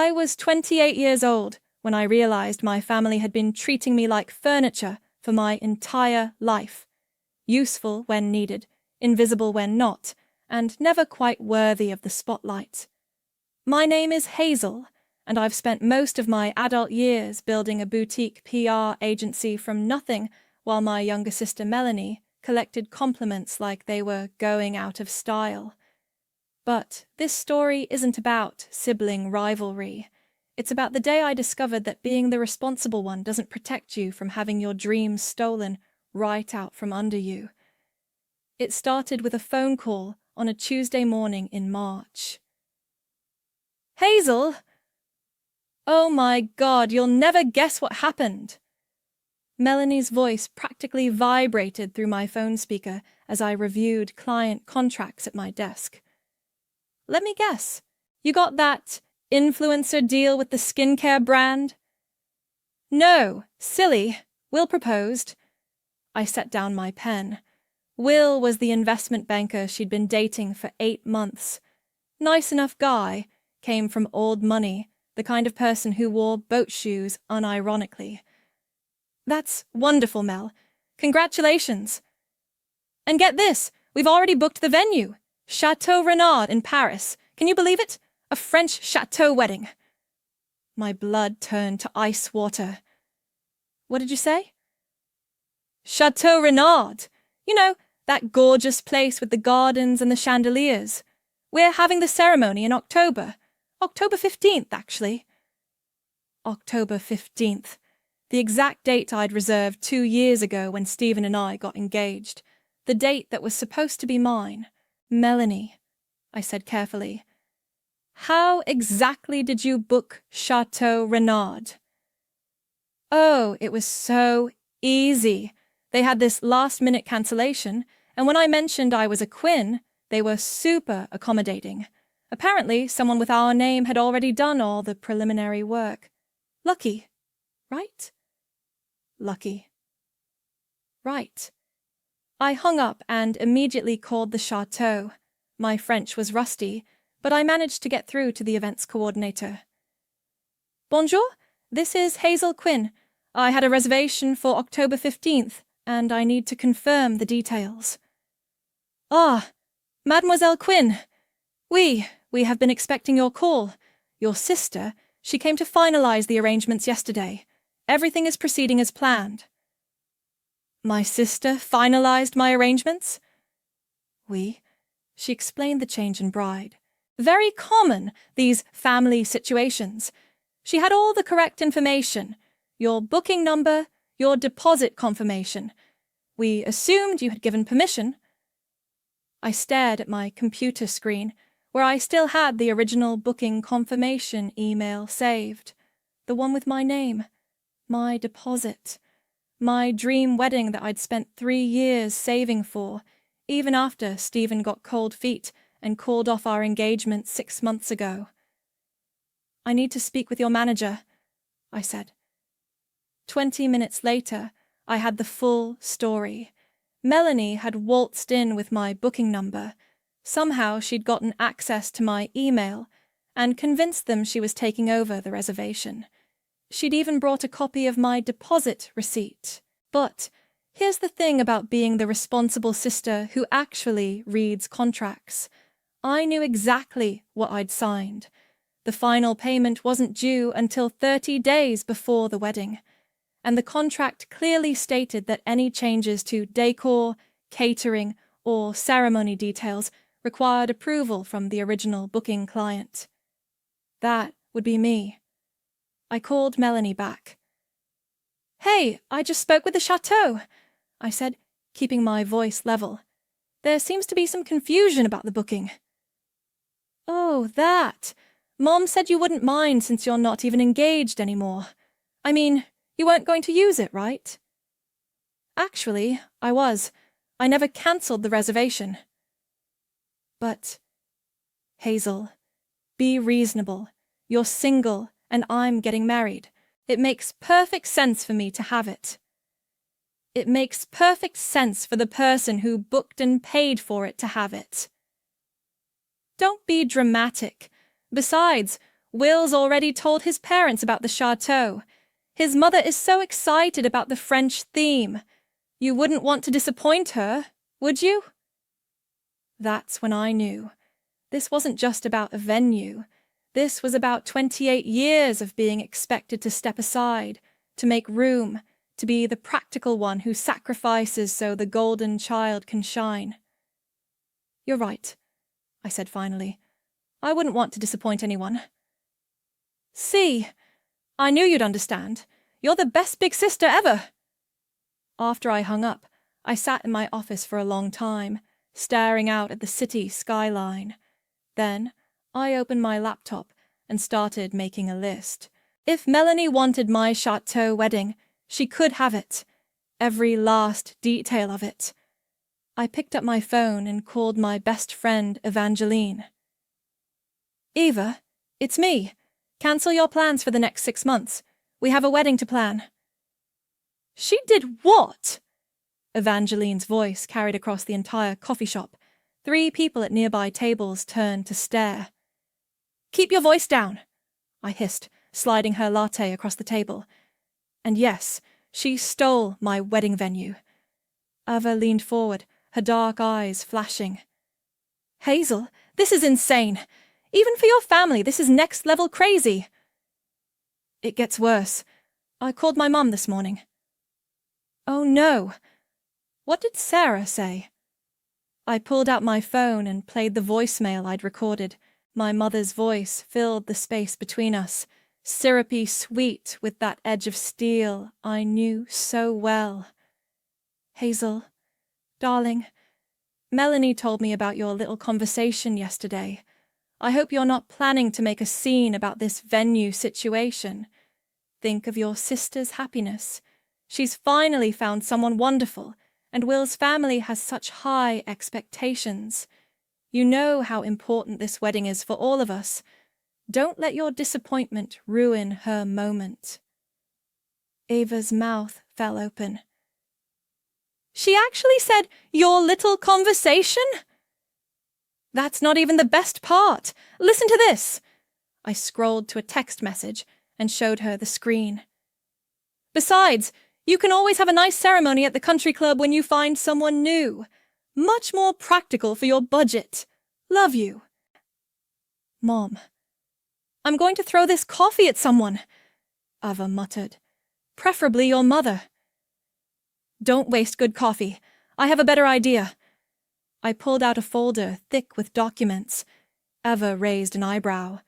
I was 28 years old when I realized my family had been treating me like furniture for my entire life. Useful when needed, invisible when not, and never quite worthy of the spotlight. My name is Hazel, and I've spent most of my adult years building a boutique PR agency from nothing while my younger sister Melanie collected compliments like they were going out of style. But this story isn't about sibling rivalry. It's about the day I discovered that being the responsible one doesn't protect you from having your dreams stolen right out from under you. It started with a phone call on a Tuesday morning in March. Hazel! Oh my God, you'll never guess what happened. Melanie's voice practically vibrated through my phone speaker as I reviewed client contracts at my desk. Let me guess, you got that influencer deal with the skincare brand? No, silly. Will proposed. I set down my pen. Will was the investment banker she'd been dating for 8 months. Nice enough guy, came from old money, the kind of person who wore boat shoes unironically. That's wonderful, Mel. Congratulations. And get this, we've already booked the venue. Chateau Renard in Paris. Can you believe it? A French chateau wedding. My blood turned to ice water. What did you say? Chateau Renard. You know, that gorgeous place with the gardens and the chandeliers. We're having the ceremony in October. October 15th, actually. October 15th. The exact date I'd reserved 2 years ago when Stephen and I got engaged. The date that was supposed to be mine. Melanie, I said carefully. How exactly did you book Chateau Renard? Oh, it was so easy. They had this last-minute cancellation, and when I mentioned I was a Quinn, they were super accommodating. Apparently, someone with our name had already done all the preliminary work. Lucky, right? Lucky. Right. I hung up and immediately called the chateau. My French was rusty, but I managed to get through to the events coordinator. Bonjour, this is Hazel Quinn. I had a reservation for October 15th, and I need to confirm the details. Ah, Mademoiselle Quinn. We have been expecting your call. Your sister, she came to finalize the arrangements yesterday. Everything is proceeding as planned. My sister finalized my arrangements? She explained the change in bride. Very common, these family situations. She had all the correct information. Your booking number, your deposit confirmation. We assumed you had given permission. I stared at my computer screen, where I still had the original booking confirmation email saved. The one with my name, my deposit, my dream wedding that I'd spent 3 years saving for, even after Stephen got cold feet and called off our engagement 6 months ago. I need to speak with your manager, I said. 20 minutes later, I had the full story. Melanie had waltzed in with my booking number. Somehow she'd gotten access to my email and convinced them she was taking over the reservation. She'd even brought a copy of my deposit receipt. But here's the thing about being the responsible sister who actually reads contracts. I knew exactly what I'd signed. The final payment wasn't due until 30 days before the wedding, and the contract clearly stated that any changes to decor, catering, or ceremony details required approval from the original booking client. That would be me. I called Melanie back. Hey, I just spoke with the chateau, I said, keeping my voice level. There seems to be some confusion about the booking. Oh, that. Mom said you wouldn't mind since you're not even engaged anymore. I mean, you weren't going to use it, right? Actually, I was. I never cancelled the reservation. But, Hazel, be reasonable. You're single, and I'm getting married. It makes perfect sense for me to have it. It makes perfect sense for the person who booked and paid for it to have it. Don't be dramatic. Besides, Will's already told his parents about the chateau. His mother is so excited about the French theme. You wouldn't want to disappoint her, would you?" That's when I knew. This wasn't just about a venue. This was about 28 years of being expected to step aside, to make room, to be the practical one who sacrifices so the golden child can shine. "You're right," I said finally. "I wouldn't want to disappoint anyone." "See, I knew you'd understand. You're the best big sister ever." After I hung up, I sat in my office for a long time, staring out at the city skyline. Then I opened my laptop and started making a list. If Melanie wanted my chateau wedding, she could have it. Every last detail of it. I picked up my phone and called my best friend, Evangeline. "Eva, it's me. Cancel your plans for the next 6 months. We have a wedding to plan." "She did what?" Evangeline's voice carried across the entire coffee shop. 3 people at nearby tables turned to stare. "Keep your voice down," I hissed, sliding her latte across the table. "And yes, she stole my wedding venue." Ava leaned forward, her dark eyes flashing. "Hazel, this is insane. Even for your family, this is next-level crazy." "It gets worse. I called my mum this morning." "Oh no. What did Sarah say?" I pulled out my phone and played the voicemail I'd recorded. My mother's voice filled the space between us, syrupy sweet with that edge of steel I knew so well. "Hazel, darling, Melanie told me about your little conversation yesterday. I hope you're not planning to make a scene about this venue situation. Think of your sister's happiness. She's finally found someone wonderful, and Will's family has such high expectations. You know how important this wedding is for all of us. Don't let your disappointment ruin her moment." Ava's mouth fell open. "She actually said, 'your little conversation'?" "That's not even the best part. Listen to this." I scrolled to a text message and showed her the screen. "Besides, you can always have a nice ceremony at the country club when you find someone new. Much more practical for your budget. Love you." "Mom, I'm going to throw this coffee at someone," Ava muttered. "Preferably your mother." "Don't waste good coffee. I have a better idea." I pulled out a folder thick with documents. Ava raised an eyebrow.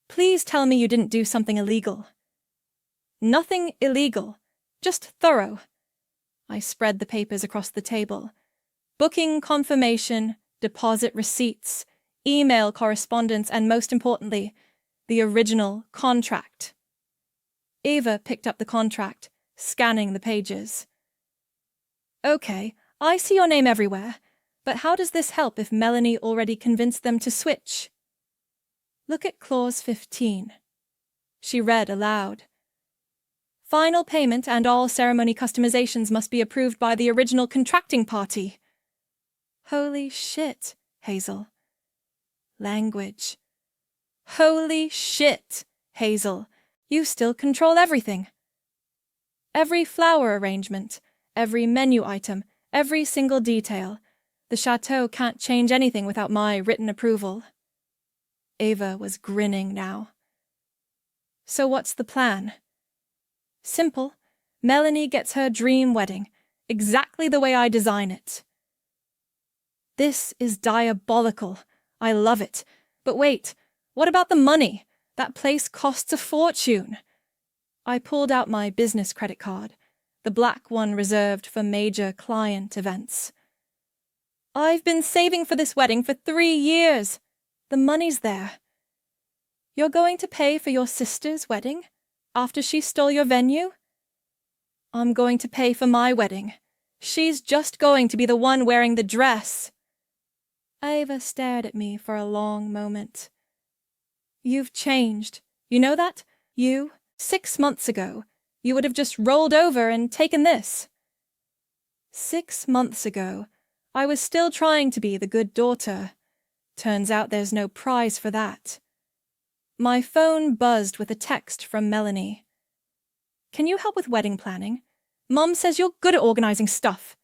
"Please tell me you didn't do something illegal." "Nothing illegal. Just thorough." I spread the papers across the table. Booking confirmation, deposit receipts, email correspondence, and most importantly, the original contract. Ava picked up the contract, scanning the pages. "Okay, I see your name everywhere, but how does this help if Melanie already convinced them to switch?" "Look at clause 15. She read aloud. "Final payment and all ceremony customizations must be approved by the original contracting party." Holy shit, Hazel. Language. Holy shit, Hazel. You still control everything. Every flower arrangement, every menu item, every single detail. The chateau can't change anything without my written approval. Ava was grinning now. "So what's the plan?" "Simple. Melanie gets her dream wedding, exactly the way I design it." "This is diabolical. I love it. But wait, what about the money? That place costs a fortune." I pulled out my business credit card, the black one reserved for major client events. "I've been saving for this wedding for 3 years. The money's there." "You're going to pay for your sister's wedding? After she stole your venue?" "I'm going to pay for my wedding. She's just going to be the one wearing the dress." Ava stared at me for a long moment. "You've changed. You know that? 6 months ago, you would have just rolled over and taken this." 6 months ago, I was still trying to be the good daughter. Turns out there's no prize for that. My phone buzzed with a text from Melanie. "Can you help with wedding planning? Mom says you're good at organizing stuff."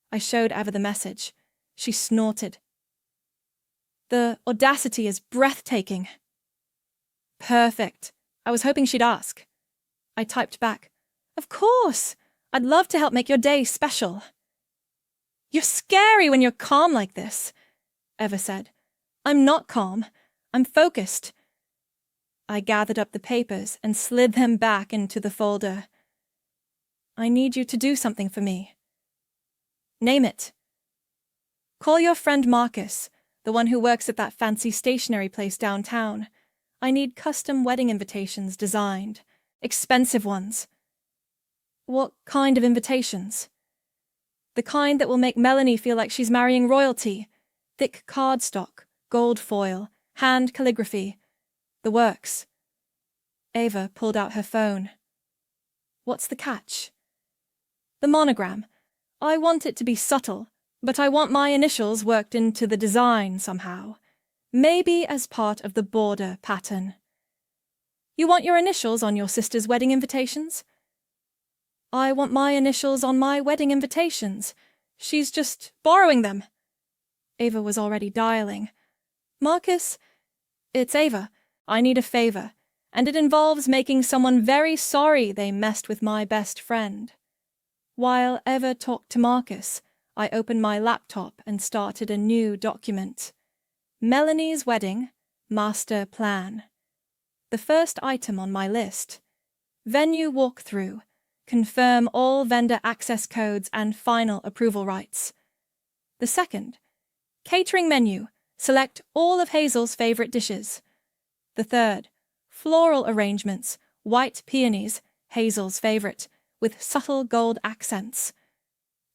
I showed Eva the message. She snorted. "The audacity is breathtaking." "Perfect. I was hoping she'd ask." I typed back, "Of course. I'd love to help make your day special." "You're scary when you're calm like this," Eva said. "I'm not calm. I'm focused." I gathered up the papers and slid them back into the folder. "I need you to do something for me." "Name it." "Call your friend Marcus, the one who works at that fancy stationery place downtown. I need custom wedding invitations designed. Expensive ones." "What kind of invitations?" "The kind that will make Melanie feel like she's marrying royalty. Thick cardstock, gold foil, hand calligraphy. The works." Eva pulled out her phone. "What's the catch?" "The monogram. I want it to be subtle, but I want my initials worked into the design somehow. Maybe as part of the border pattern." "You want your initials on your sister's wedding invitations?" "I want my initials on my wedding invitations. She's just borrowing them." Eva was already dialing. "Marcus, it's Eva. I need a favor, and it involves making someone very sorry they messed with my best friend." While Eva talked to Marcus, I opened my laptop and started a new document. Melanie's Wedding, Master Plan. The first item on my list. Venue walkthrough. Confirm all vendor access codes and final approval rights. The second. Catering menu. Select all of Hazel's favorite dishes. The third. Floral arrangements. White peonies, Hazel's favorite, with subtle gold accents.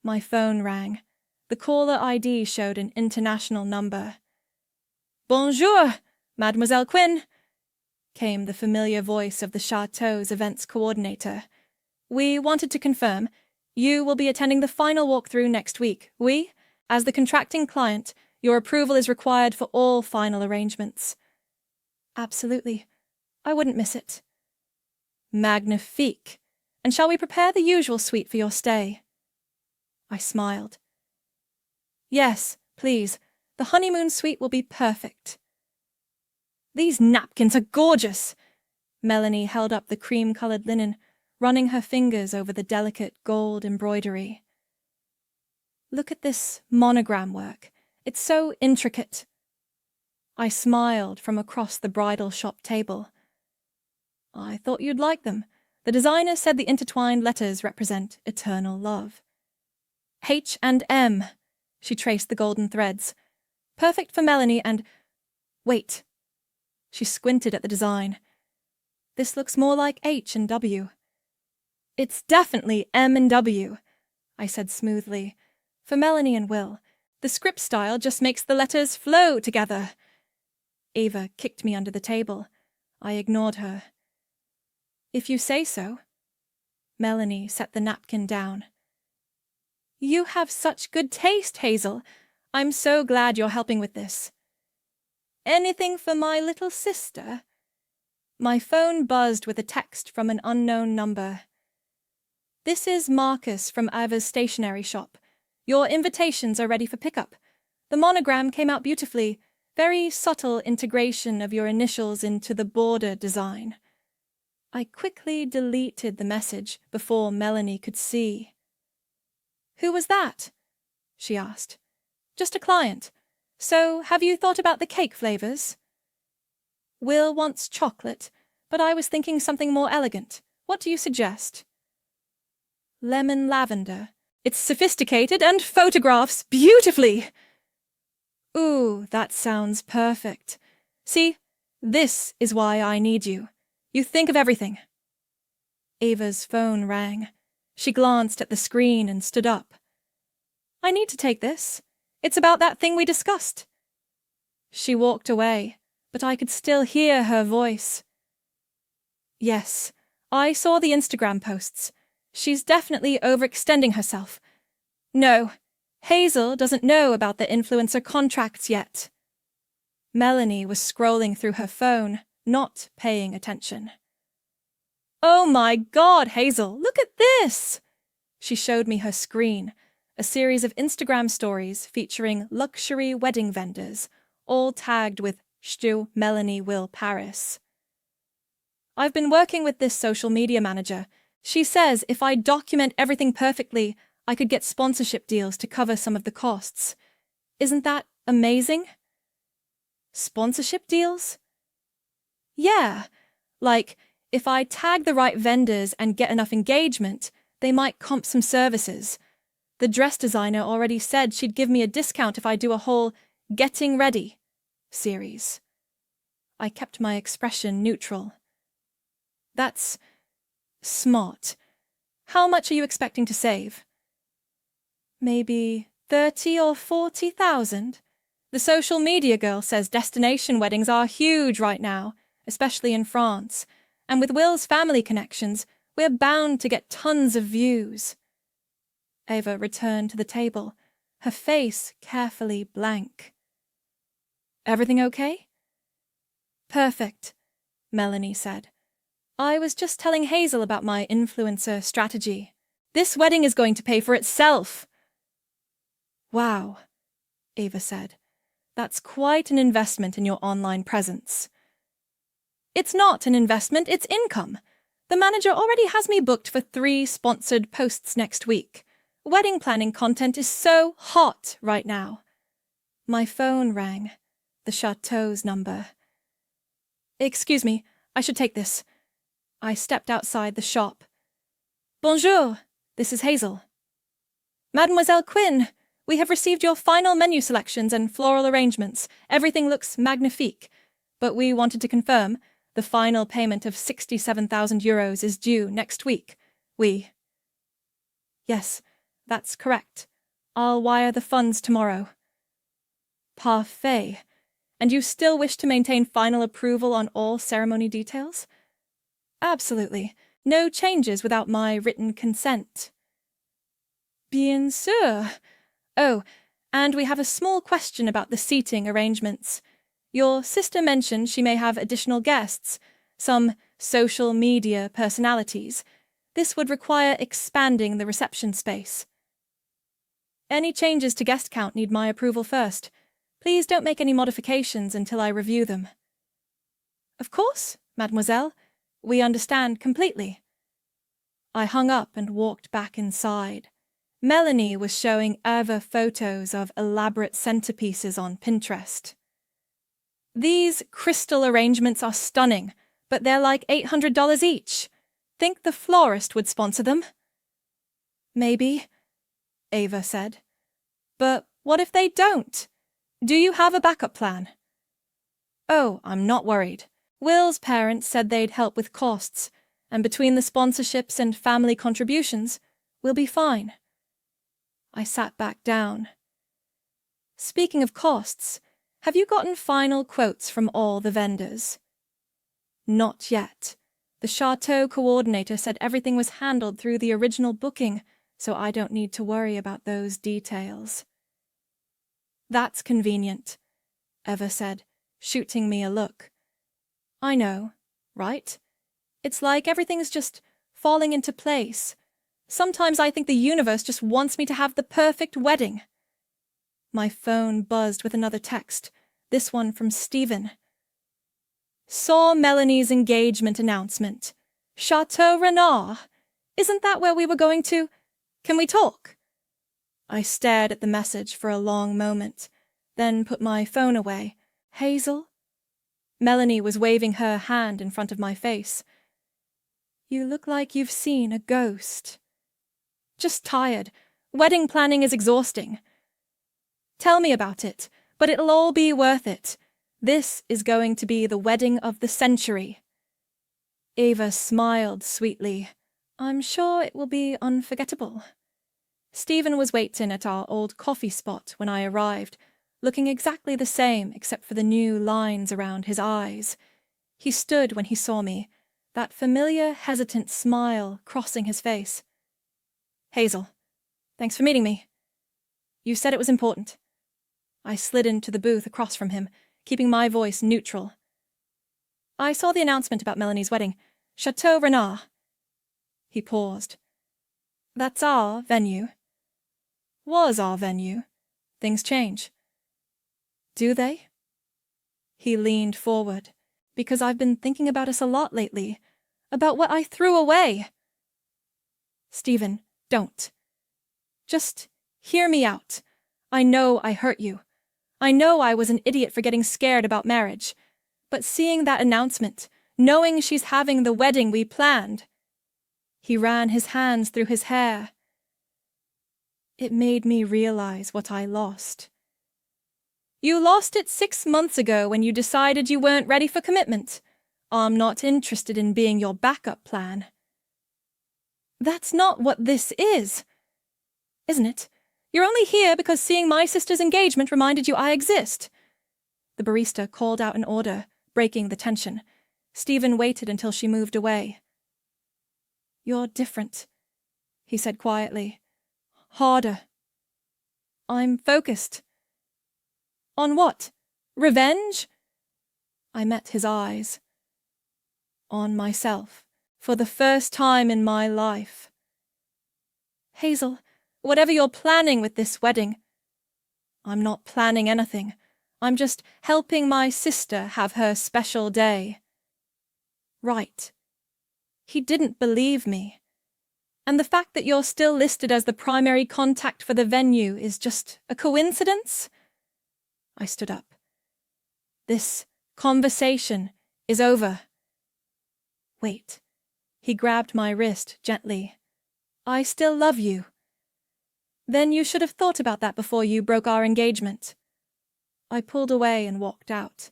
My phone rang. The caller ID showed an international number. "Bonjour, Mademoiselle Quinn," came the familiar voice of the Chateau's events coordinator. "We wanted to confirm you will be attending the final walkthrough next week. As the contracting client, your approval is required for all final arrangements." "Absolutely. I wouldn't miss it." "Magnifique. And shall we prepare the usual suite for your stay?" I smiled. "Yes, please. The honeymoon suite will be perfect." "These napkins are gorgeous." Melanie held up the cream-colored linen, running her fingers over the delicate gold embroidery. "Look at this monogram work. It's so intricate." I smiled from across the bridal shop table. "I thought you'd like them. The designer said the intertwined letters represent eternal love." "H and M." She traced the golden threads. "Perfect for Melanie and—" "Wait." She squinted at the design. "This looks more like H and W." "It's definitely M and W," I said smoothly. "For Melanie and Will. The script style just makes the letters flow together." Eva kicked me under the table. I ignored her. "If you say so." Melanie set the napkin down. "You have such good taste, Hazel. I'm so glad you're helping with this." "Anything for my little sister?" My phone buzzed with a text from an unknown number. "This is Marcus from Eva's stationery shop. Your invitations are ready for pickup. The monogram came out beautifully. Very subtle integration of your initials into the border design." I quickly deleted the message before Melanie could see. "Who was that?" she asked. "Just a client. So, have you thought about the cake flavors?" "Will wants chocolate, but I was thinking something more elegant. What do you suggest?" "Lemon lavender. It's sophisticated and photographs beautifully." "Ooh, that sounds perfect. See, this is why I need you. You think of everything." Eva's phone rang. She glanced at the screen and stood up. "I need to take this. It's about that thing we discussed." She walked away, but I could still hear her voice. "Yes, I saw the Instagram posts. She's definitely overextending herself. No, Hazel doesn't know about the influencer contracts yet." Melanie was scrolling through her phone, not paying attention. "Oh my God, Hazel, look at this!" She showed me her screen, a series of Instagram stories featuring luxury wedding vendors, all tagged with Stu, Melanie, Will, Paris. "I've been working with this social media manager. She says if I document everything perfectly, I could get sponsorship deals to cover some of the costs. Isn't that amazing?" Sponsorship deals? Yeah, like if I tag the right vendors and get enough engagement, they might comp some services. The dress designer already said she'd give me a discount if I do a whole Getting Ready series. I kept my expression neutral. "That's smart. How much are you expecting to save?" "Maybe 30 or 40,000. The social media girl says destination weddings are huge right now, especially in France, and with Will's family connections, we're bound to get tons of views." Ava returned to the table, her face carefully blank. "Everything okay?" "Perfect," Melanie said. "I was just telling Hazel about my influencer strategy. This wedding is going to pay for itself." "Wow," Ava said. "That's quite an investment in your online presence." "It's not an investment, it's income. The manager already has me booked for 3 sponsored posts next week. Wedding planning content is so hot right now." My phone rang. The Chateau's number. "Excuse me, I should take this." I stepped outside the shop. "Bonjour, this is Hazel." "Mademoiselle Quinn, we have received your final menu selections and floral arrangements. Everything looks magnifique. But we wanted to confirm the final payment of 67,000 euros is due next week. Yes, that's correct. I'll wire the funds tomorrow." "Parfait. And you still wish to maintain final approval on all ceremony details?" "Absolutely. No changes without my written consent." "Bien sûr. Oh, and we have a small question about the seating arrangements. Your sister mentioned she may have additional guests, some social media personalities. This would require expanding the reception space." "Any changes to guest count need my approval first. Please don't make any modifications until I review them." "Of course, mademoiselle. We understand completely." I hung up and walked back inside. Melanie was showing Eva photos of elaborate centerpieces on Pinterest. "These crystal arrangements are stunning, but they're like $800 each. Think the florist would sponsor them?" "Maybe," Ava said. "But what if they don't? Do you have a backup plan?" "Oh, I'm not worried. Will's parents said they'd help with costs, and between the sponsorships and family contributions, we'll be fine." I sat back down. "Speaking of costs, have you gotten final quotes from all the vendors?" "Not yet. The Chateau coordinator said everything was handled through the original booking, so I don't need to worry about those details." "That's convenient," Eva said, shooting me a look. "I know, right? It's like everything's just falling into place. Sometimes I think the universe just wants me to have the perfect wedding." My phone buzzed with another text, this one from Stephen. "Saw Melanie's engagement announcement. Chateau Renard. Isn't that where we were going to? Can we talk?" I stared at the message for a long moment, then put my phone away. "Hazel?" Melanie was waving her hand in front of my face. "You look like you've seen a ghost." "Just tired. Wedding planning is exhausting." "Tell me about it, but it'll all be worth it. This is going to be the wedding of the century." Ava smiled sweetly. "I'm sure it will be unforgettable." Stephen was waiting at our old coffee spot when I arrived, looking exactly the same except for the new lines around his eyes. He stood when he saw me, that familiar, hesitant smile crossing his face. "Hazel, thanks for meeting me. You said it was important." I slid into the booth across from him, keeping my voice neutral. I saw the announcement about Melanie's wedding. Chateau Renard. He paused. That's our venue. Was our venue. Things change. Do they? He leaned forward, because I've been thinking about us a lot lately, about what I threw away. Stephen, don't. Just hear me out. I know I hurt you. I know I was an idiot for getting scared about marriage. But seeing that announcement, knowing she's having the wedding we planned. He ran his hands through his hair. It made me realize what I lost. You lost it 6 months ago when you decided you weren't ready for commitment. I'm not interested in being your backup plan. That's not what this is, isn't it? You're only here because seeing my sister's engagement reminded you I exist. The barista called out an order, breaking the tension. Stephen waited until she moved away. You're different, he said quietly. Harder. I'm focused. On what? Revenge? I met his eyes. On myself, for the first time in my life. Hazel, whatever you're planning with this wedding. I'm not planning anything. I'm just helping my sister have her special day. Right. He didn't believe me. And the fact that you're still listed as the primary contact for the venue is just a coincidence? I stood up. This conversation is over. Wait. He grabbed my wrist gently. I still love you. Then you should have thought about that before you broke our engagement. I pulled away and walked out,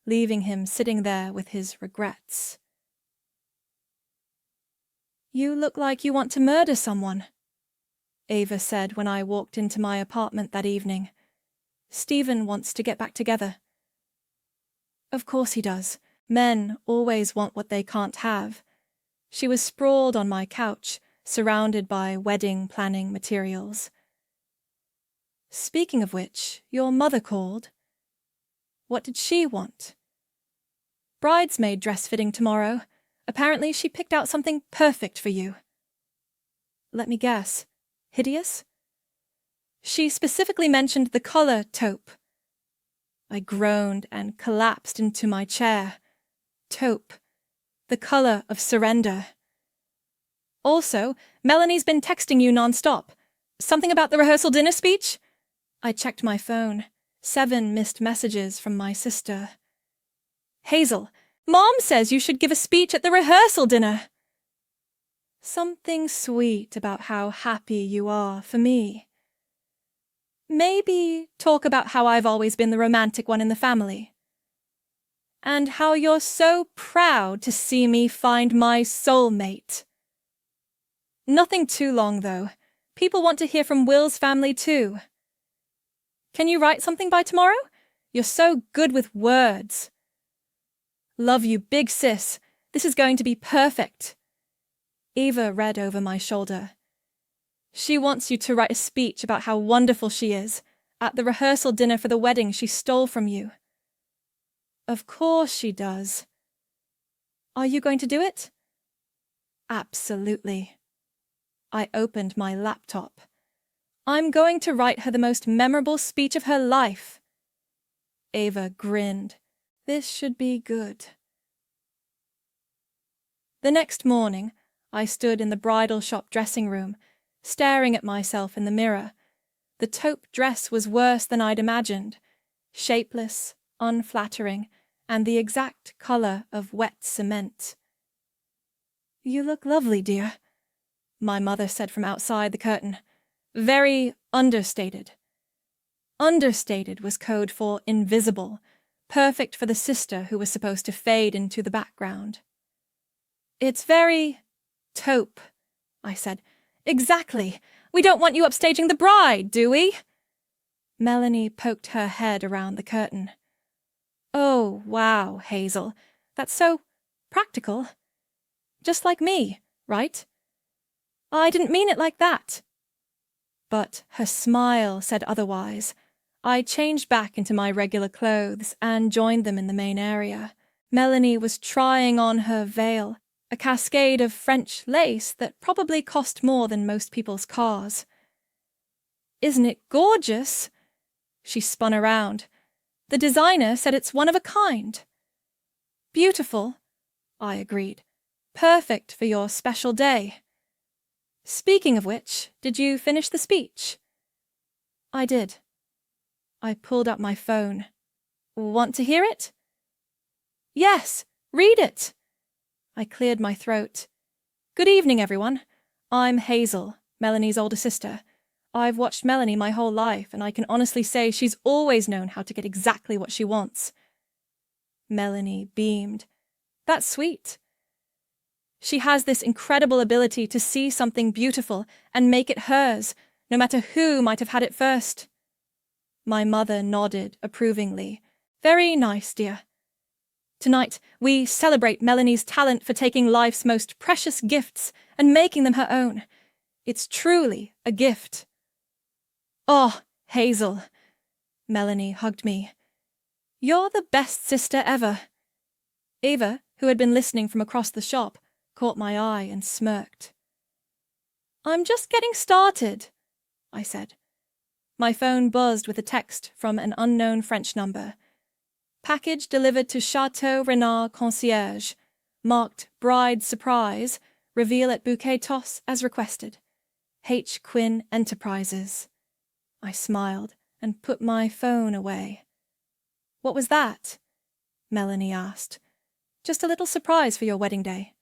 leaving him sitting there with his regrets. You look like you want to murder someone, Ava said when I walked into my apartment that evening. Stephen wants to get back together. Of course he does. Men always want what they can't have. She was sprawled on my couch, surrounded by wedding planning materials. Speaking of which, your mother called. What did she want? Bridesmaid dress fitting tomorrow. Apparently she picked out something perfect for you. Let me guess. Hideous? She specifically mentioned the color taupe. I groaned and collapsed into my chair. Taupe. The color of surrender. Also, Melanie's been texting you non-stop. Something about the rehearsal dinner speech? I checked my phone. 7 missed messages from my sister. Hazel, Mom says you should give a speech at the rehearsal dinner. Something sweet about how happy you are for me. Maybe talk about how I've always been the romantic one in the family. And how you're so proud to see me find my soulmate. Nothing too long, though. People want to hear from Will's family, too. Can you write something by tomorrow? You're so good with words. Love you, big sis. This is going to be perfect. Eva read over my shoulder. She wants you to write a speech about how wonderful she is at the rehearsal dinner for the wedding she stole from you. Of course she does. Are you going to do it? Absolutely. I opened my laptop. I'm going to write her the most memorable speech of her life. Ava grinned. This should be good. The next morning, I stood in the bridal shop dressing room, staring at myself in the mirror. The taupe dress was worse than I'd imagined. Shapeless, unflattering, and the exact color of wet cement. You look lovely, dear, my mother said from outside the curtain. Very understated. Understated was code for invisible, perfect for the sister who was supposed to fade into the background. It's very taupe, I said. Exactly. We don't want you upstaging the bride, do we? Melanie poked her head around the curtain. Oh, wow, Hazel. That's so practical. Just like me, right? I didn't mean it like that. But her smile said otherwise. I changed back into my regular clothes and joined them in the main area. Melanie was trying on her veil, a cascade of French lace that probably cost more than most people's cars. "Isn't it gorgeous?" She spun around. "The designer said it's one of a kind." "Beautiful," I agreed. "Perfect for your special day." "Speaking of which, did you finish the speech?" I did. I pulled up my phone. "Want to hear it?" "Yes, read it." I cleared my throat. "Good evening, everyone. I'm Hazel, Melanie's older sister. I've watched Melanie my whole life, and I can honestly say she's always known how to get exactly what she wants." Melanie beamed. "That's sweet." "She has this incredible ability to see something beautiful and make it hers, no matter who might have had it first." My mother nodded approvingly. "Very nice, dear. Tonight, we celebrate Melanie's talent for taking life's most precious gifts and making them her own. It's truly a gift." "Oh, Hazel." Melanie hugged me. "You're the best sister ever." Ava, who had been listening from across the shop, caught my eye and smirked. "I'm just getting started," I said. My phone buzzed with a text from an unknown French number. "Package delivered to Chateau Renard Concierge. Marked Bride Surprise. Reveal at Bouquet Toss as requested. H. Quinn Enterprises." I smiled and put my phone away. "What was that?" Melanie asked. "Just a little surprise for your wedding day."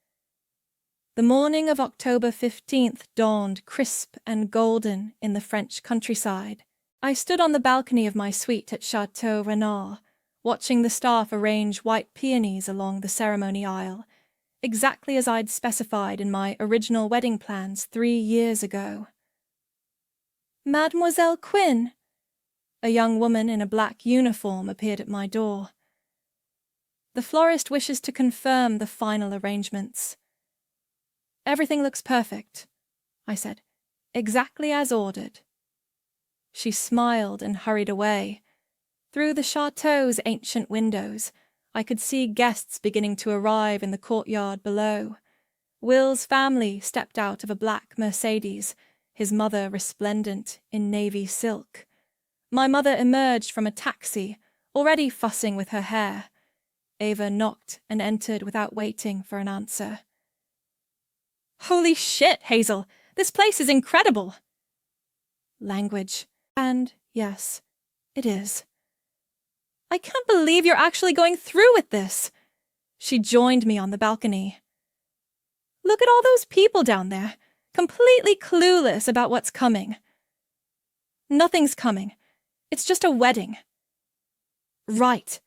The morning of October 15th dawned crisp and golden in the French countryside. I stood on the balcony of my suite at Chateau Renard, watching the staff arrange white peonies along the ceremony aisle, exactly as I'd specified in my original wedding plans 3 years ago. "Mademoiselle Quinn!" A young woman in a black uniform appeared at my door. "The florist wishes to confirm the final arrangements." "Everything looks perfect," I said. "Exactly as ordered." She smiled and hurried away. Through the chateau's ancient windows, I could see guests beginning to arrive in the courtyard below. Will's family stepped out of a black Mercedes, his mother resplendent in navy silk. My mother emerged from a taxi, already fussing with her hair. Ava knocked and entered without waiting for an answer. "Holy shit, Hazel! This place is incredible!" Language. And yes, it is. "I can't believe you're actually going through with this!" She joined me on the balcony. "Look at all those people down there, completely clueless about what's coming." "Nothing's coming. It's just a wedding." "Right.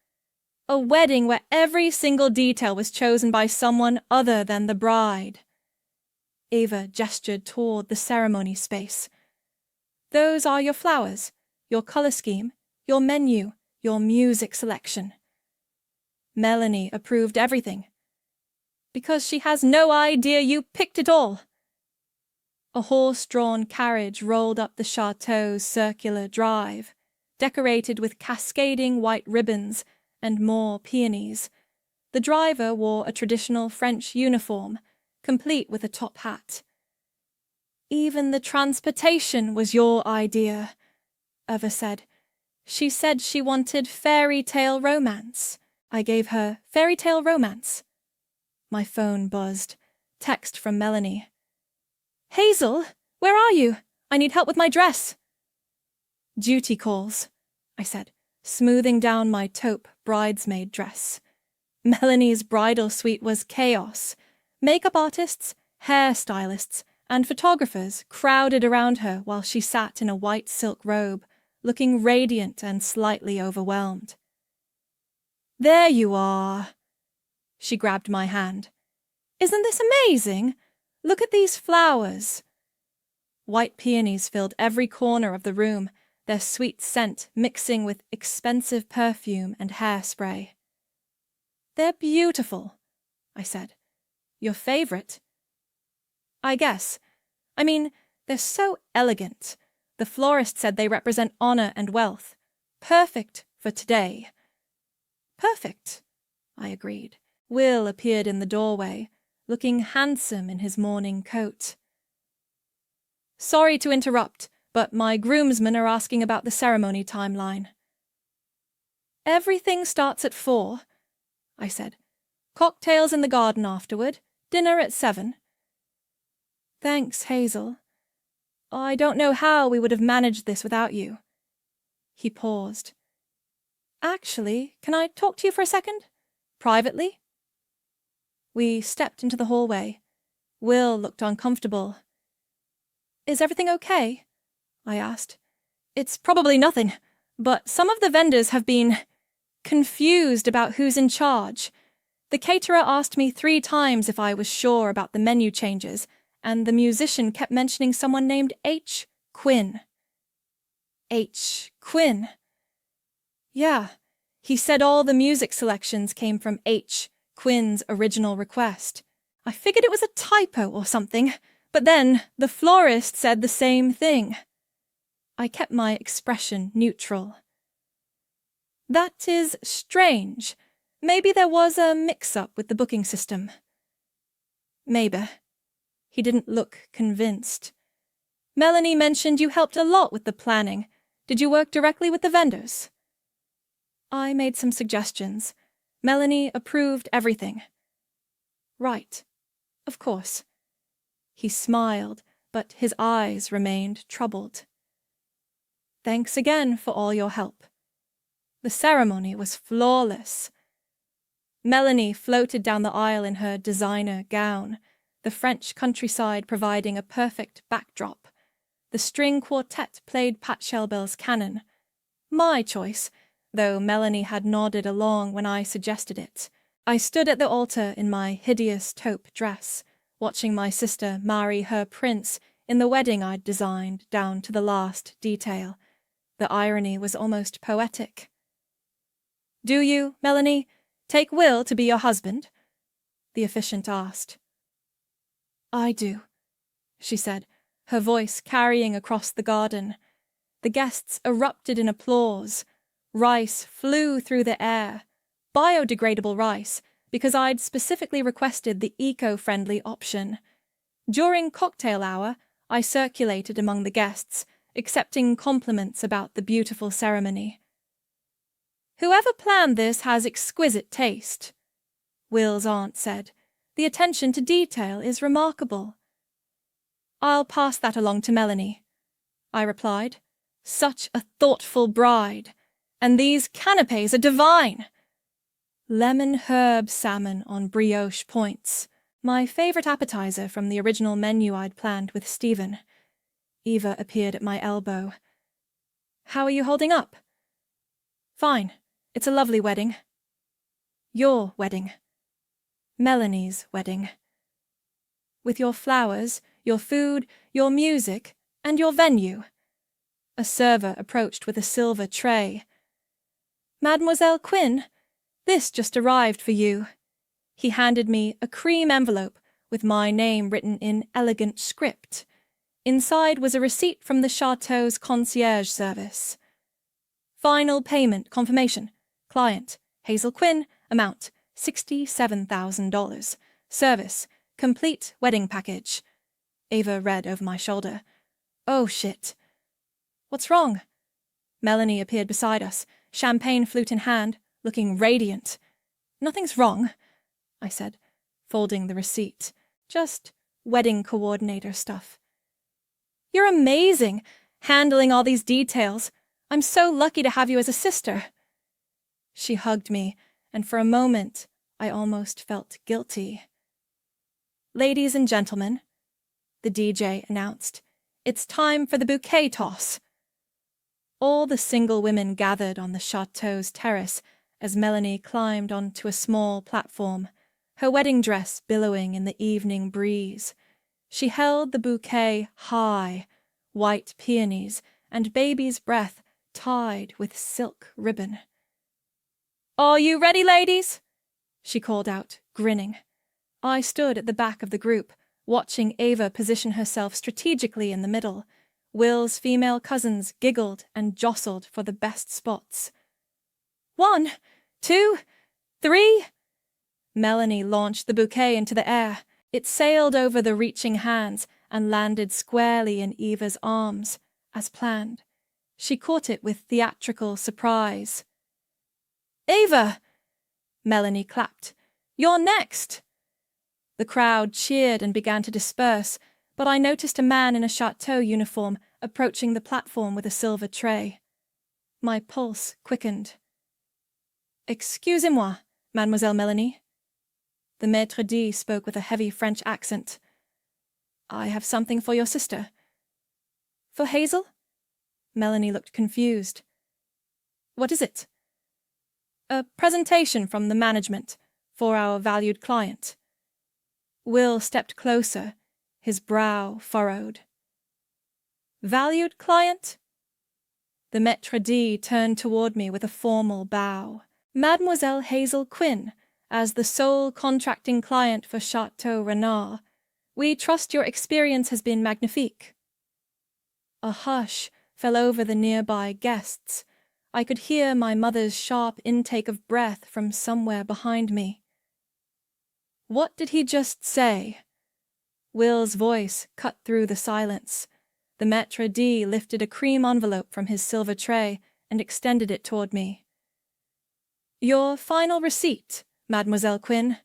A wedding where every single detail was chosen by someone other than the bride." Ava gestured toward the ceremony space. "Those are your flowers, your color scheme, your menu, your music selection." Melanie approved everything. "Because she has no idea you picked it all." A horse-drawn carriage rolled up the chateau's circular drive, decorated with cascading white ribbons and more peonies. The driver wore a traditional French uniform, complete with a top hat. "Even the transportation was your idea," Eva said. "She said she wanted fairy tale romance." I gave her fairy tale romance. My phone buzzed. Text from Melanie. "Hazel, where are you? I need help with my dress." "Duty calls," I said, smoothing down my taupe bridesmaid dress. Melanie's bridal suite was chaos. Makeup artists, hairstylists, and photographers crowded around her while she sat in a white silk robe, looking radiant and slightly overwhelmed. "There you are." She grabbed my hand. "Isn't this amazing? Look at these flowers." White peonies filled every corner of the room, their sweet scent mixing with expensive perfume and hairspray. "They're beautiful," I said. "Your favorite?" "I guess. I mean, they're so elegant. The florist said they represent honor and wealth. Perfect for today." "Perfect," I agreed. Will appeared in the doorway, looking handsome in his morning coat. Sorry to interrupt, but my groomsmen are asking about the ceremony timeline. Everything starts at 4, I said. Cocktails in the garden afterward, dinner at 7. Thanks, Hazel. I don't know how we would have managed this without you. He paused. Actually, can I talk to you for a second? Privately? We stepped into the hallway. Will looked uncomfortable. Is everything okay? I asked. It's probably nothing, but some of the vendors have been confused about who's in charge. The caterer asked me 3 times if I was sure about the menu changes, and the musician kept mentioning someone named H. Quinn. H. Quinn? Yeah, he said all the music selections came from H. Quinn's original request. I figured it was a typo or something, but then the florist said the same thing. I kept my expression neutral. That is strange. Maybe there was a mix-up with the booking system. Maybe. He didn't look convinced. Melanie mentioned you helped a lot with the planning. Did you work directly with the vendors? I made some suggestions. Melanie approved everything. Right. Of course. He smiled, but his eyes remained troubled. Thanks again for all your help. The ceremony was flawless. Melanie floated down the aisle in her designer gown, the French countryside providing a perfect backdrop. The string quartet played Pachelbel's canon. My choice, though Melanie had nodded along when I suggested it. I stood at the altar in my hideous taupe dress, watching my sister marry her prince in the wedding I'd designed down to the last detail. The irony was almost poetic. Do you, Melanie, take Will to be your husband? The officiant asked. I do, she said, her voice carrying across the garden. The guests erupted in applause. Rice flew through the air. Biodegradable rice, because I'd specifically requested the eco-friendly option. During cocktail hour, I circulated among the guests, accepting compliments about the beautiful ceremony. Whoever planned this has exquisite taste, Will's aunt said. The attention to detail is remarkable. I'll pass that along to Melanie, I replied. Such a thoughtful bride. And these canapes are divine. Lemon herb salmon on brioche points. My favourite appetizer from the original menu I'd planned with Stephen. Eva appeared at my elbow. How are you holding up? Fine. It's a lovely wedding. Your wedding. Melanie's wedding. With your flowers, your food, your music, and your venue. A server approached with a silver tray. Mademoiselle Quinn, this just arrived for you. He handed me a cream envelope with my name written in elegant script. Inside was a receipt from the chateau's concierge service. Final payment confirmation. Client, Hazel Quinn, amount, $67,000. Service, complete wedding package. Ava read over my shoulder. Oh, shit. What's wrong? Melanie appeared beside us, champagne flute in hand, looking radiant. Nothing's wrong, I said, folding the receipt. Just wedding coordinator stuff. You're amazing, handling all these details. I'm so lucky to have you as a sister. She hugged me, and for a moment, I almost felt guilty. Ladies and gentlemen, the DJ announced, it's time for the bouquet toss. All the single women gathered on the chateau's terrace as Melanie climbed onto a small platform, her wedding dress billowing in the evening breeze. She held the bouquet high, white peonies and baby's breath tied with silk ribbon. Are you ready, ladies? She called out, grinning. I stood at the back of the group, watching Ava position herself strategically in the middle. Will's female cousins giggled and jostled for the best spots. 1, 2, 3. Melanie launched the bouquet into the air. It sailed over the reaching hands and landed squarely in Eva's arms, as planned. She caught it with theatrical surprise. "Ava!" Melanie clapped. "You're next!" The crowd cheered and began to disperse, but I noticed a man in a chateau uniform approaching the platform with a silver tray. My pulse quickened. "Excusez-moi, Mademoiselle Melanie." The maître d' spoke with a heavy French accent. "I have something for your sister." "For Hazel?" Melanie looked confused. "What is it?" "A presentation from the management for our valued client." Will stepped closer, his brow furrowed. "Valued client?" The maître d' turned toward me with a formal bow. "Mademoiselle Hazel Quinn, as the sole contracting client for Chateau Renard, we trust your experience has been magnifique." A hush fell over the nearby guests. I could hear my mother's sharp intake of breath from somewhere behind me. "What did he just say?" Will's voice cut through the silence. The maître d' lifted a cream envelope from his silver tray and extended it toward me. "Your final receipt, Mademoiselle Quinn.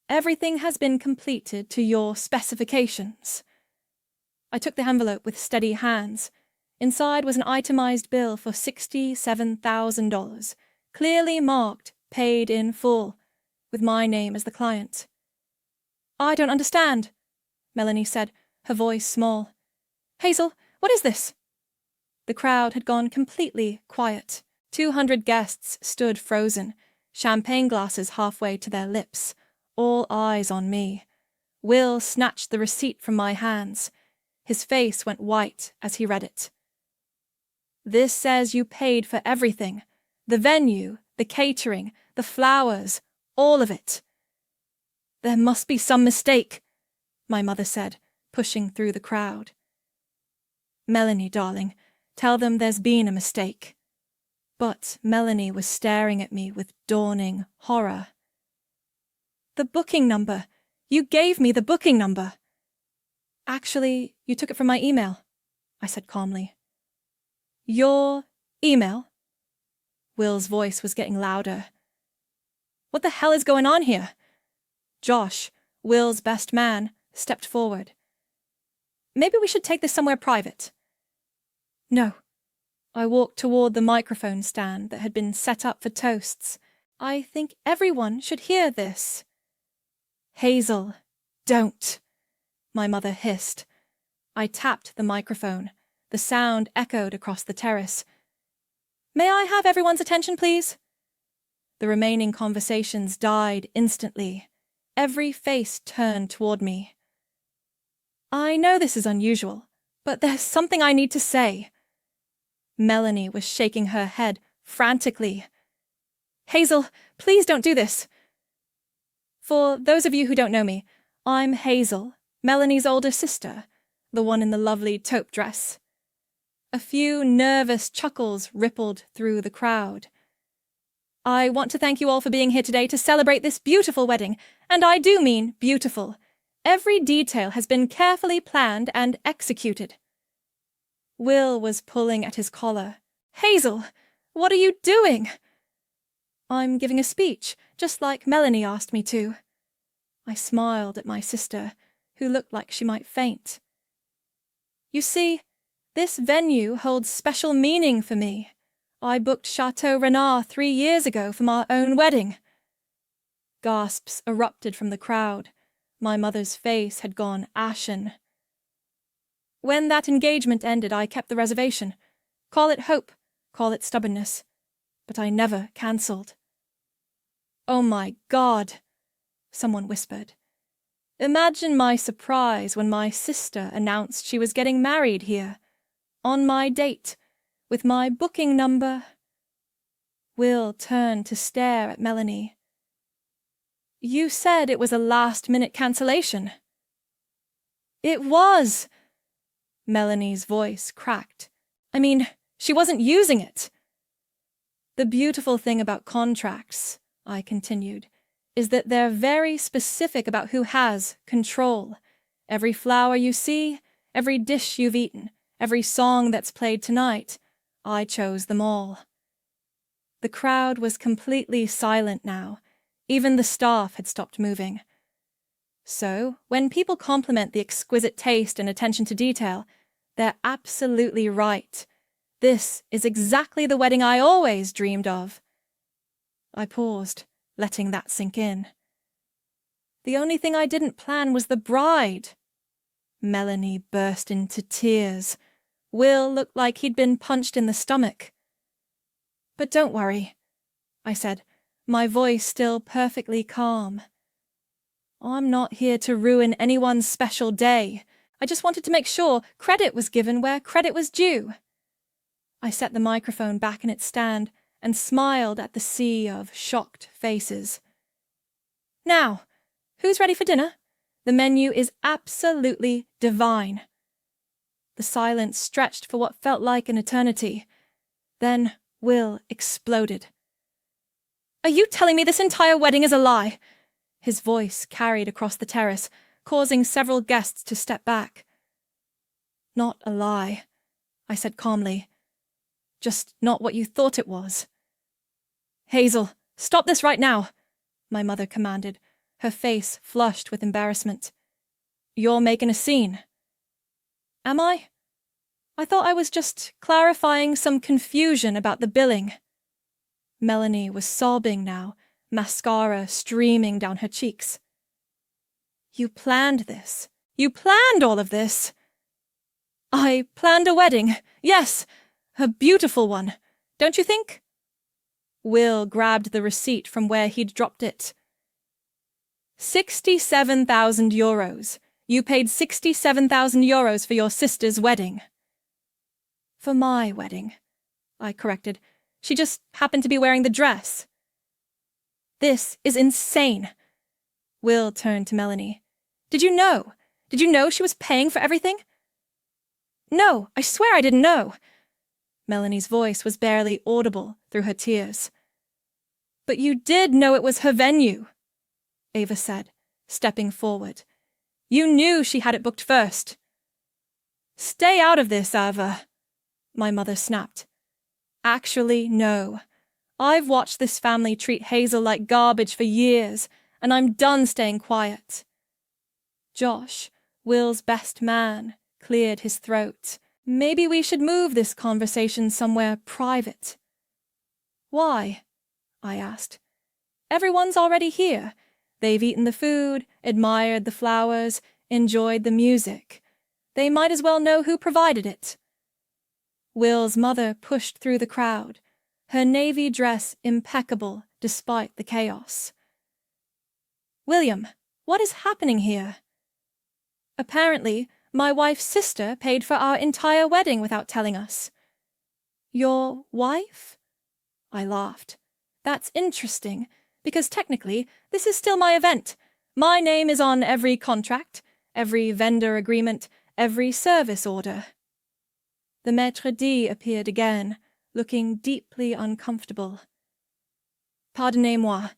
Everything has been completed to your specifications." I took the envelope with steady hands. Inside was an itemized bill for $67,000, clearly marked paid in full, with my name as the client. "I don't understand," Melanie said, her voice small. "Hazel, what is this?" The crowd had gone completely quiet. 200 guests stood frozen, champagne glasses halfway to their lips, all eyes on me. Will snatched the receipt from my hands. His face went white as he read it. "This says you paid for everything. The venue, the catering, the flowers, all of it." "There must be some mistake," my mother said, pushing through the crowd. "Melanie, darling, tell them there's been a mistake." But Melanie was staring at me with dawning horror. "The booking number! You gave me the booking number!" "Actually, you took it from my email," I said calmly. "Your email?" Will's voice was getting louder. "What the hell is going on here?" Josh, Will's best man, stepped forward. "Maybe we should take this somewhere private." "No." I walked toward the microphone stand that had been set up for toasts. "I think everyone should hear this." "Hazel, don't," my mother hissed. I tapped the microphone. The sound echoed across the terrace. "May I have everyone's attention, please?" The remaining conversations died instantly. Every face turned toward me. "I know this is unusual, but there's something I need to say." Melanie was shaking her head frantically. "Hazel, please don't do this." For those of you who don't know me, I'm Hazel, Melanie's older sister, the one in the lovely taupe dress. A few nervous chuckles rippled through the crowd. "I want to thank you all for being here today to celebrate this beautiful wedding, and I do mean beautiful. Every detail has been carefully planned and executed." Will was pulling at his collar. "Hazel, what are you doing?" "I'm giving a speech, just like Melanie asked me to." I smiled at my sister, who looked like she might faint. "You see, this venue holds special meaning for me. I booked Chateau Renard 3 years ago for my own wedding." Gasps erupted from the crowd. My mother's face had gone ashen. "When that engagement ended, I kept the reservation. Call it hope, call it stubbornness. But I never cancelled." "Oh my God," someone whispered. "Imagine my surprise when my sister announced she was getting married here. On my date, with my booking number." Will turned to stare at Melanie. "You said it was a last-minute cancellation." "It was!" Melanie's voice cracked. "I mean, she wasn't using it." "The beautiful thing about contracts," I continued, is that they're very specific about who has control. Every flower you see, every dish you've eaten, every song that's played tonight, I chose them all. The crowd was completely silent now. Even the staff had stopped moving. So, when people compliment the exquisite taste and attention to detail, they're absolutely right. This is exactly the wedding I always dreamed of. I paused, letting that sink in. The only thing I didn't plan was the bride. Melanie burst into tears. Will looked like he'd been punched in the stomach. But don't worry, I said, my voice still perfectly calm. I'm not here to ruin anyone's special day. I just wanted to make sure credit was given where credit was due. I set the microphone back in its stand and smiled at the sea of shocked faces. Now, who's ready for dinner? The menu is absolutely divine. The silence stretched for what felt like an eternity. Then Will exploded. Are you telling me this entire wedding is a lie? His voice carried across the terrace, causing several guests to step back. Not a lie, I said calmly. Just not what you thought it was. Hazel, stop this right now, my mother commanded, her face flushed with embarrassment. You're making a scene. Am I? I thought I was just clarifying some confusion about the billing. Melanie was sobbing now, mascara streaming down her cheeks. You planned this. You planned all of this. I planned a wedding, yes, a beautiful one, don't you think? Will grabbed the receipt from where he'd dropped it. 67,000 euros. You paid 67,000 euros for your sister's wedding. For my wedding, I corrected. She just happened to be wearing the dress. This is insane. Will turned to Melanie. Did you know? Did you know she was paying for everything? No, I swear I didn't know. Melanie's voice was barely audible through her tears. But you did know it was her venue, Ava said, stepping forward. You knew she had it booked first. Stay out of this, Ava, my mother snapped. Actually, no. I've watched this family treat Hazel like garbage for years, and I'm done staying quiet. Josh, Will's best man, cleared his throat. Maybe we should move this conversation somewhere private. Why? I asked. Everyone's already here. They've eaten the food, admired the flowers, enjoyed the music. They might as well know who provided it. Will's mother pushed through the crowd, her navy dress impeccable despite the chaos. William, what is happening here? Apparently, my wife's sister paid for our entire wedding without telling us. Your wife? I laughed. That's interesting, because technically, this is still my event. My name is on every contract, every vendor agreement, every service order. The maître d' appeared again, looking deeply uncomfortable. Pardonnez-moi,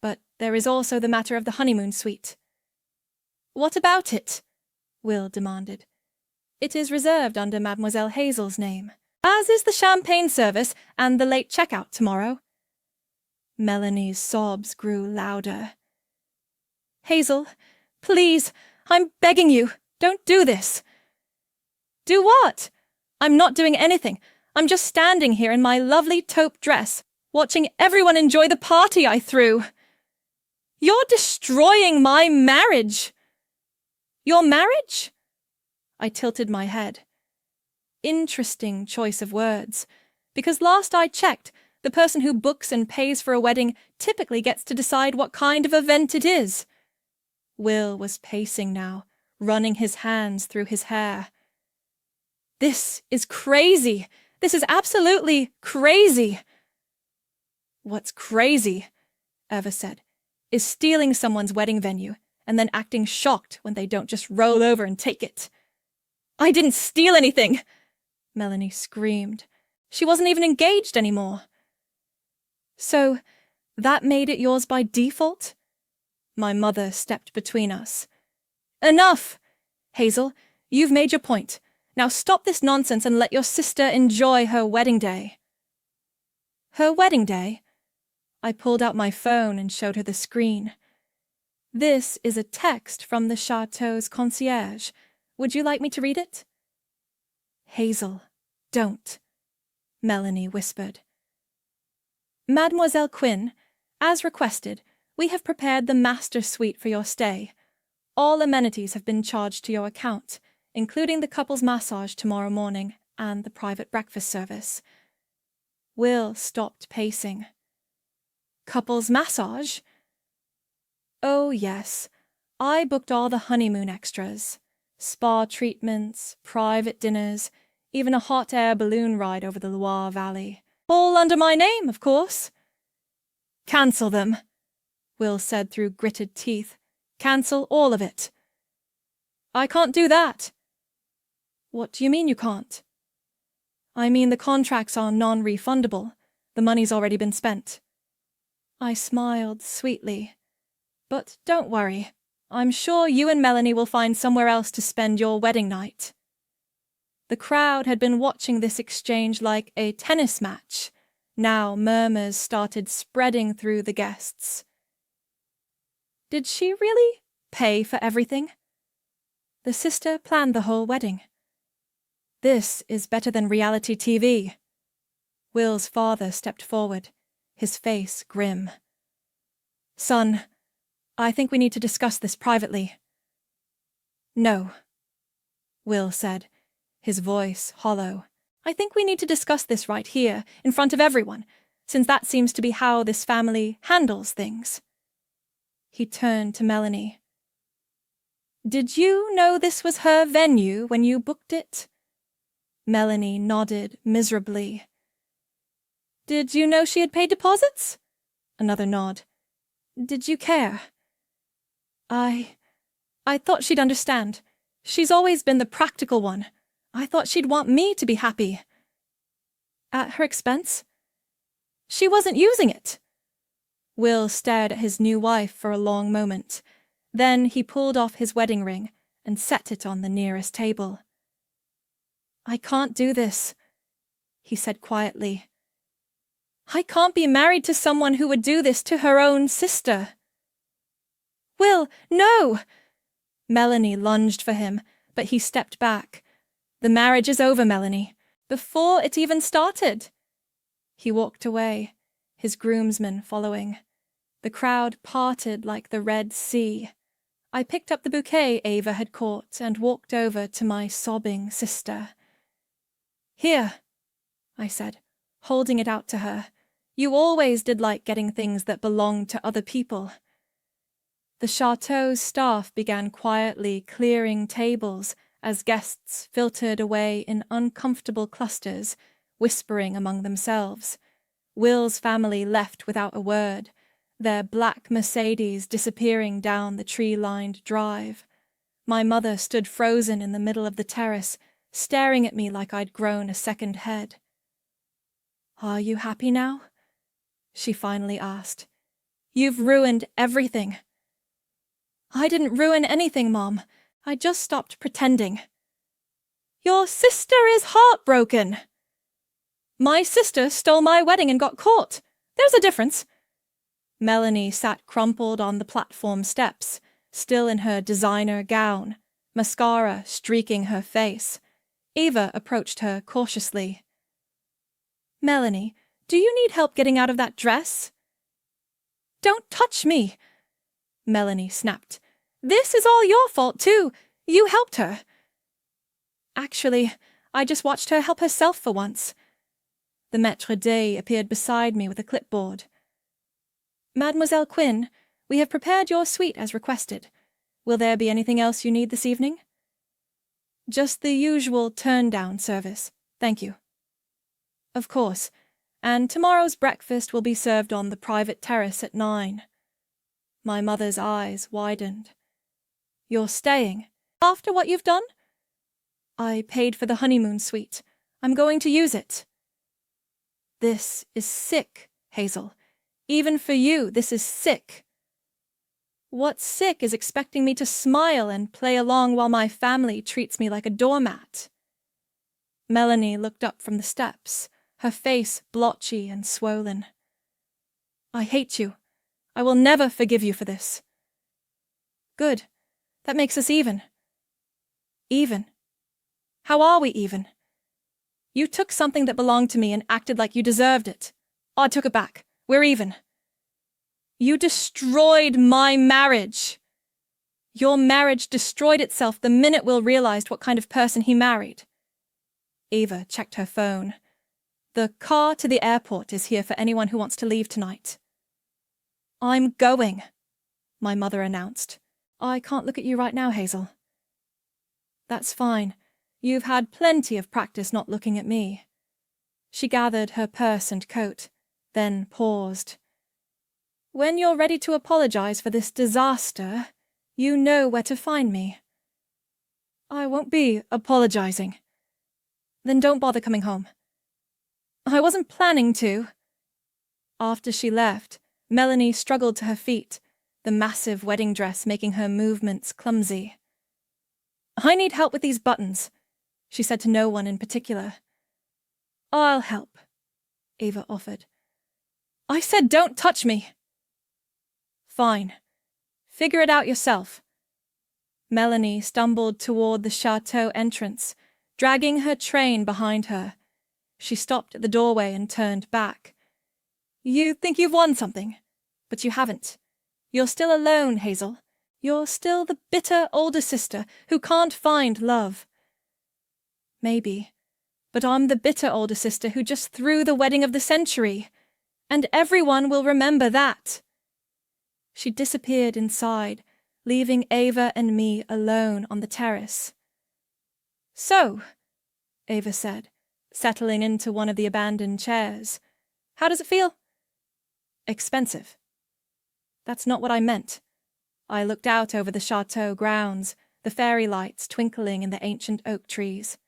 but there is also the matter of the honeymoon suite. What about it? Will demanded. It is reserved under Mademoiselle Hazel's name, as is the champagne service and the late checkout tomorrow. Melanie's sobs grew louder. Hazel, please, I'm begging you, don't do this. Do what? I'm not doing anything. I'm just standing here in my lovely taupe dress, watching everyone enjoy the party I threw. You're destroying my marriage. Your marriage? I tilted my head. Interesting choice of words, because last I checked, the person who books and pays for a wedding typically gets to decide what kind of event it is. Will was pacing now, running his hands through his hair. This is crazy. This is absolutely crazy. What's crazy, Eva said, is stealing someone's wedding venue and then acting shocked when they don't just roll over and take it. I didn't steal anything, Melanie screamed. She wasn't even engaged anymore. So, that made it yours by default? My mother stepped between us. Enough! Hazel, you've made your point. Now stop this nonsense and let your sister enjoy her wedding day. Her wedding day? I pulled out my phone and showed her the screen. This is a text from the chateau's concierge. Would you like me to read it? Hazel, don't, Melanie whispered. Mademoiselle Quinn, as requested, we have prepared the master suite for your stay. All amenities have been charged to your account, including the couple's massage tomorrow morning and the private breakfast service. Will stopped pacing. Couple's massage? Oh, yes. I booked all the honeymoon extras. Spa treatments, private dinners, even a hot air balloon ride over the Loire Valley. All under my name, of course. Cancel them, Will said through gritted teeth. Cancel all of it. I can't do that. What do you mean you can't? I mean the contracts are non-refundable. The money's already been spent. I smiled sweetly. But don't worry. I'm sure you and Melanie will find somewhere else to spend your wedding night. The crowd had been watching this exchange like a tennis match. Now murmurs started spreading through the guests. Did she really pay for everything? The sister planned the whole wedding. This is better than reality TV. Will's father stepped forward, his face grim. Son, I think we need to discuss this privately. No, Will said, his voice hollow. I think we need to discuss this right here, in front of everyone, since that seems to be how this family handles things. He turned to Melanie. Did you know this was her venue when you booked it? Melanie nodded miserably. Did you know she had paid deposits? Another nod. Did you care? I thought she'd understand. She's always been the practical one. I thought she'd want me to be happy. At her expense? She wasn't using it. Will stared at his new wife for a long moment. Then he pulled off his wedding ring and set it on the nearest table. I can't do this, he said quietly. I can't be married to someone who would do this to her own sister. Will, no! Melanie lunged for him, but he stepped back. The marriage is over, Melanie, before it even started. He walked away, his groomsmen following. The crowd parted like the Red Sea. I picked up the bouquet Ava had caught and walked over to my sobbing sister. Here, I said, holding it out to her. You always did like getting things that belonged to other people. The chateau's staff began quietly clearing tables as guests filtered away in uncomfortable clusters, whispering among themselves. Will's family left without a word, their black Mercedes disappearing down the tree-lined drive. My mother stood frozen in the middle of the terrace, staring at me like I'd grown a second head. Are you happy now? She finally asked. You've ruined everything. I didn't ruin anything, Mom. I just stopped pretending. Your sister is heartbroken. My sister stole my wedding and got caught. There's a difference. Melanie sat crumpled on the platform steps, still in her designer gown, mascara streaking her face. Ava approached her cautiously. Melanie, do you need help getting out of that dress? Don't touch me, Melanie snapped. This is all your fault, too. You helped her. Actually, I just watched her help herself for once. The maître d' appeared beside me with a clipboard. Mademoiselle Quinn, we have prepared your suite as requested. Will there be anything else you need this evening? Just the usual turn-down service, thank you. Of course, and tomorrow's breakfast will be served on the private terrace at 9. My mother's eyes widened. You're staying? After what you've done? I paid for the honeymoon suite. I'm going to use it. This is sick, Hazel. Even for you, this is sick. What sick is expecting me to smile and play along while my family treats me like a doormat? Melanie looked up from the steps, her face blotchy and swollen. I hate you. I will never forgive you for this. Good. That makes us even. Even? How are we even? You took something that belonged to me and acted like you deserved it. I took it back. We're even. You destroyed my marriage. Your marriage destroyed itself the minute Will realized what kind of person he married. Ava checked her phone. The car to the airport is here for anyone who wants to leave tonight. I'm going, my mother announced. I can't look at you right now, Hazel. That's fine. You've had plenty of practice not looking at me. She gathered her purse and coat, then paused. When you're ready to apologize for this disaster, you know where to find me. I won't be apologizing. Then don't bother coming home. I wasn't planning to. After she left, Melanie struggled to her feet, the massive wedding dress making her movements clumsy. I need help with these buttons, she said to no one in particular. I'll help, Ava offered. I said don't touch me. Fine. Figure it out yourself. Melanie stumbled toward the chateau entrance, dragging her train behind her. She stopped at the doorway and turned back. You think you've won something, but you haven't. You're still alone, Hazel. You're still the bitter older sister who can't find love. Maybe, but I'm the bitter older sister who just threw the wedding of the century, and everyone will remember that. She disappeared inside, leaving Ava and me alone on the terrace. So, Ava said, settling into one of the abandoned chairs. How does it feel? Expensive. That's not what I meant. I looked out over the chateau grounds, the fairy lights twinkling in the ancient oak trees.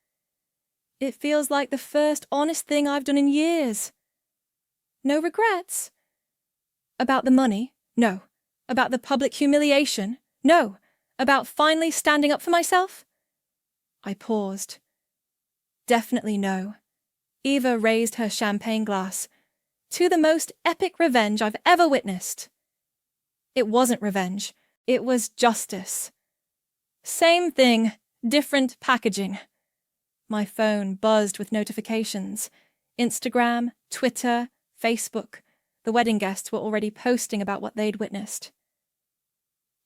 It feels like the first honest thing I've done in years. No regrets? About the money? No. About the public humiliation? No. About finally standing up for myself? I paused. Definitely no. Eva raised her champagne glass. To the most epic revenge I've ever witnessed. It wasn't revenge. It was justice. Same thing, different packaging. My phone buzzed with notifications. Instagram, Twitter, Facebook. The wedding guests were already posting about what they'd witnessed.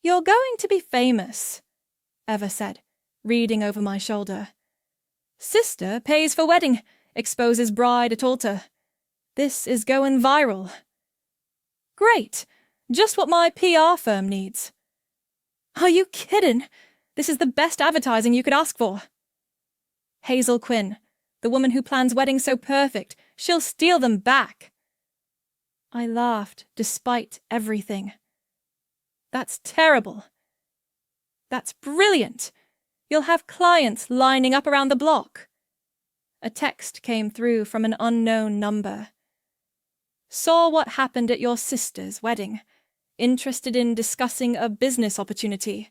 You're going to be famous, Eva said, reading over my shoulder. Sister pays for wedding, exposes bride at altar. This is going viral. Great, just what my PR firm needs. Are you kidding? This is the best advertising you could ask for. Hazel Quinn, the woman who plans weddings so perfect, she'll steal them back. I laughed, despite everything. That's terrible. That's brilliant. You'll have clients lining up around the block. A text came through from an unknown number. Saw what happened at your sister's wedding. Interested in discussing a business opportunity.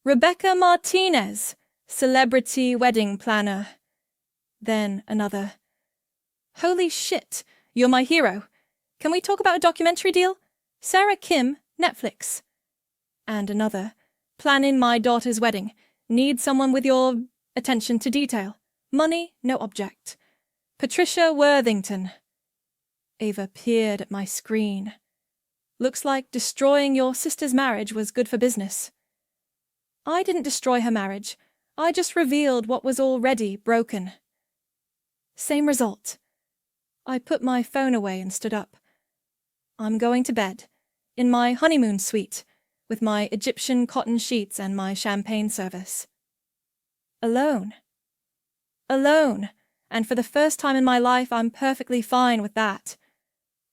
Rebecca Martinez, celebrity wedding planner. Then another. Holy shit, you're my hero. Can we talk about a documentary deal? Sarah Kim, Netflix. And another. Planning my daughter's wedding. Need someone with your attention to detail. Money, no object. Patricia Worthington. Ava peered at my screen. Looks like destroying your sister's marriage was good for business. I didn't destroy her marriage. I just revealed what was already broken. Same result. I put my phone away and stood up. I'm going to bed, in my honeymoon suite, with my Egyptian cotton sheets and my champagne service. Alone. Alone, and for the first time in my life I'm perfectly fine with that.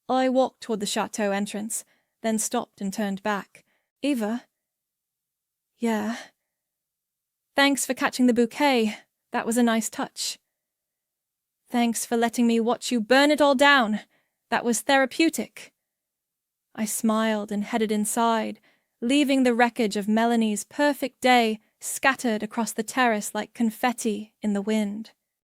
I walked toward the chateau entrance, then stopped and turned back. Eva? Yeah. Thanks for catching the bouquet. That was a nice touch. Thanks for letting me watch you burn it all down. That was therapeutic. I smiled and headed inside, leaving the wreckage of Melanie's perfect day scattered across the terrace like confetti in the wind.